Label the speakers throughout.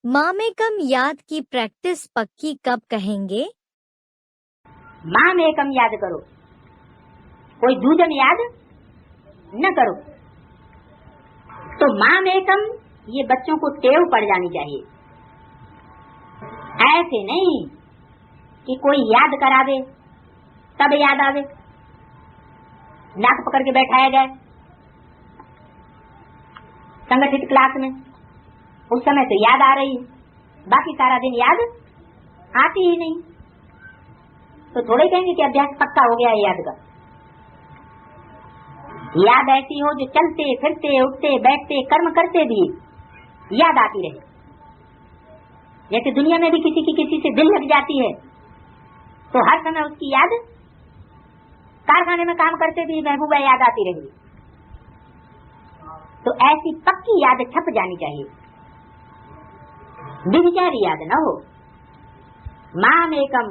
Speaker 1: मामेकम याद की प्रैक्टिस पक्की कब कहेंगे?
Speaker 2: मामेकम याद करो, कोई दूजन याद न करो। तो मामेकम ये बच्चों को टेव पड़ जानी चाहिए। ऐसे नहीं कि कोई याद करावे तब याद आवे, नाक पकड़ के बैठाया जाए संगठित क्लास में, उस समय तो याद आ रही है, बाकी सारा दिन याद आती ही नहीं। तो थोड़े कहेंगे कि अभ्यास पक्का हो गया है याद का। याद ऐसी हो जो चलते फिरते उठते बैठते कर्म करते भी याद आती रहे। जैसे दुनिया में भी किसी की किसी से दिल लग जाती है तो हर समय उसकी याद, कारखाने में काम करते भी महबूबा याद आती रहेगी। तो ऐसी पक्की याद छप जानी चाहिए, विचारी याद न हो। मामेकम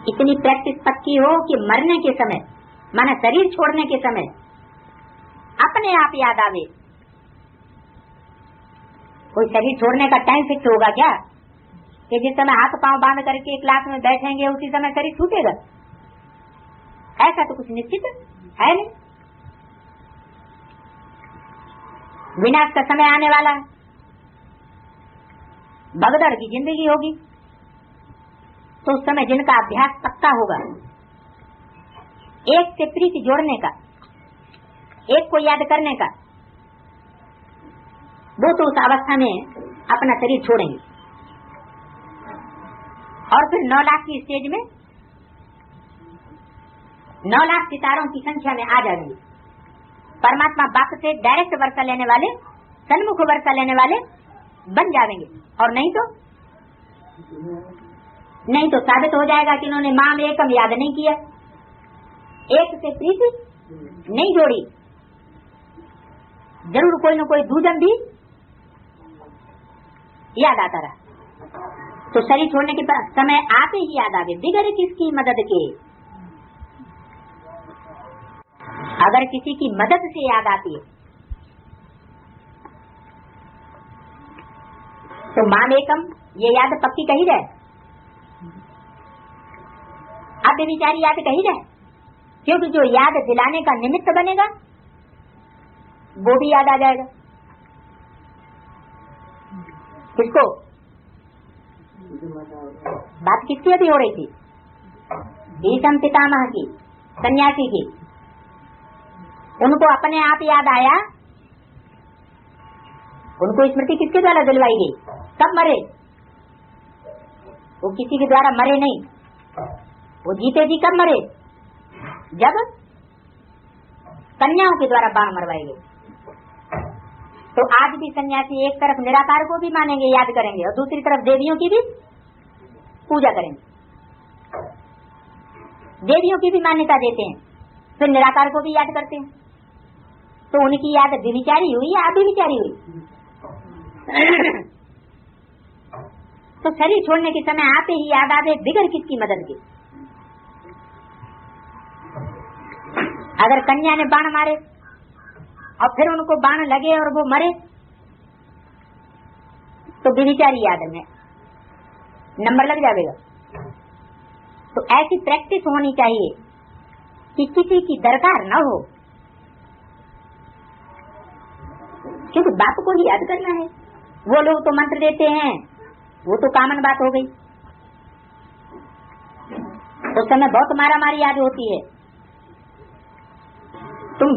Speaker 2: इतनी प्रैक्टिस पक्की हो कि मरने के समय, माने शरीर छोड़ने के समय अपने आप याद आवे। कोई शरीर छोड़ने का टाइम फिक्स होगा क्या कि जिस समय हाथ पांव बांध करके क्लास में बैठेंगे उसी समय शरीर छूटेगा? ऐसा तो कुछ निश्चित है नहीं। विनाश का समय आने वाला है, भगदड़ की जिंदगी होगी, तो उस समय जिनका अभ्यास पक्का होगा एक से प्रीति जोड़ने का, एक को याद करने का, वो तो उस अवस्था में अपना शरीर छोड़ेंगे और फिर 9 लाख की स्टेज में 9 लाख सितारों की संख्या में आ जाएंगे। परमात्मा बाप से डायरेक्ट वर्षा लेने वाले, सन्मुख वर्षा लेने वाले बन जाएंगे। और नहीं तो साबित हो जाएगा कि इन्होंने मामेकम याद नहीं किया, एक से प्रीति नहीं जोड़ी, जरूर कोई न कोई दूजन भी याद आता रहा। तो शरीर छोड़ने के समय आते ही याद आवे, बिगड़ किसकी मदद के। अगर किसी की मदद से याद आती है तो मामेकम ये याद पक्की कही जाए, अब बेचारी याद कही जाए, क्योंकि जो याद दिलाने का निमित्त बनेगा वो भी याद आ जाएगा। किसको? बात किसकी अभी हो रही थी? भीष्म पितामह की, सन्यासी की। उनको अपने आप याद आया, उनको स्मृति किसके द्वारा दिलवाई गई? कब मरे? वो किसी के द्वारा मरे नहीं, वो जीते जी कब मरे? जब कन्याओं के द्वारा बाण मरवाए गए। तो आज भी सन्यासी एक तरफ निराकार को भी मानेंगे, याद करेंगे, और दूसरी तरफ देवियों की भी पूजा करेंगे, देवियों की भी मान्यता देते हैं, फिर निराकार को भी याद करते हैं। तो उनकी याद विचारी हुई या अभिविचारी हुई? तो शरीर छोड़ने के समय आते ही याद आवे, बिगड़ किसकी मदद की। अगर कन्या ने बाण मारे और फिर उनको बाण लगे और वो मरे तो विचारी याद में नंबर लग जाएगा। तो ऐसी प्रैक्टिस होनी चाहिए कि किसी की दरकार न हो, क्योंकि बाप को ही याद करना है। वो लोग तो मंत्र देते हैं, वो तो कॉमन बात हो गई। उस समय बहुत मारा मारी याद होती है। तुम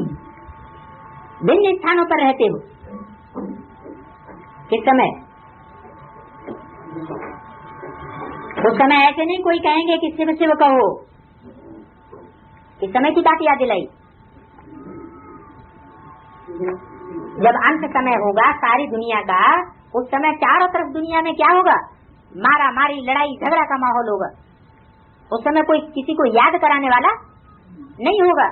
Speaker 2: भिन्न स्थानों पर रहते हो, किस समय? उस समय ऐसे नहीं कोई कहेंगे कि शिव शिव कहो, इस समय की बात याद दिलाई। जब अंत समय होगा सारी दुनिया का, उस समय चारों तरफ दुनिया में क्या होगा? मारा मारी, लड़ाई झगड़ा का माहौल होगा। उस समय कोई किसी को याद कराने वाला नहीं होगा,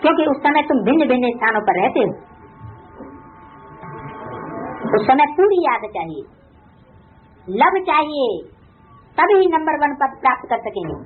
Speaker 2: क्योंकि उस समय तुम भिन्न भिन्न स्थानों पर रहते हो। उस समय पूरी याद चाहिए, लब चाहिए, तभी नंबर 1 पद प्राप्त कर सकेंगे।